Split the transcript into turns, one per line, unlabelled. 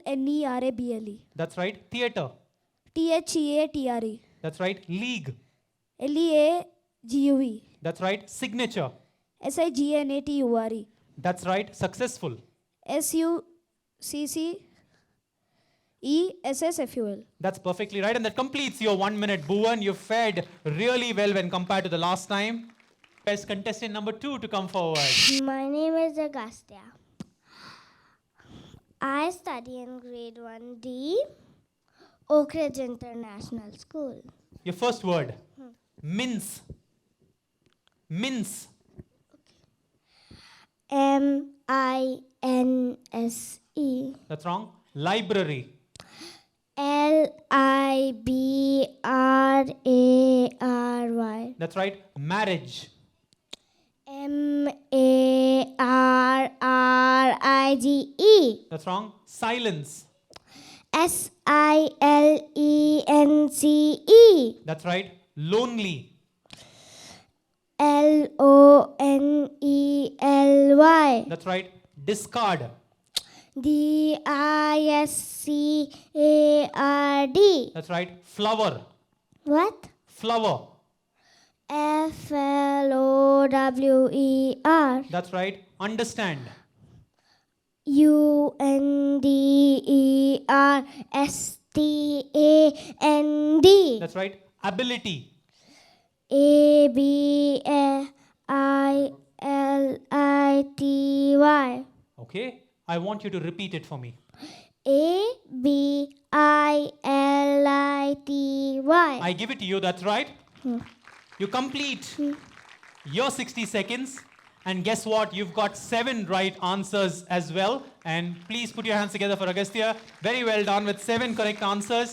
Theatrable.
That's right. Theater.
Theatre.
That's right. League.
League.
That's right. Signature.
Signature.
That's right. Successful.
Successful.
That's perfectly right. And that completes your 1 minute, Bhuvan. You fared really well when compared to the last time. Best contestant number 2 to come forward.
My name is Agastya. I study in grade 1D, Oak Ridge International School.
Your first word. Mince. Mince.
M-I-N-S-E.
That's wrong. Library.
L-I-B-R-A-R-Y.
That's right. Marriage.
M-A-R-R-I-G-E.
That's wrong. Silence.
S-I-L-E-N-C-E.
That's right. Lonely.
L-O-N-E-L-Y.
That's right. Discard.
D-I-S-C-A-R-D.
That's right. Flower.
What?
Flower.
F-L-O-W-E-R.
That's right. Understand.
U-N-D-E-R-S-T-A-N-D.
That's right. Ability.
A-B-A-I-L-I-T-Y.
Okay. I want you to repeat it for me.
A-B-I-L-I-T-Y.
I give it to you. That's right. You complete your 60 seconds. And guess what? You've got 7 right answers as well. And please put your hands together for Agastya. Very well done with 7 correct answers.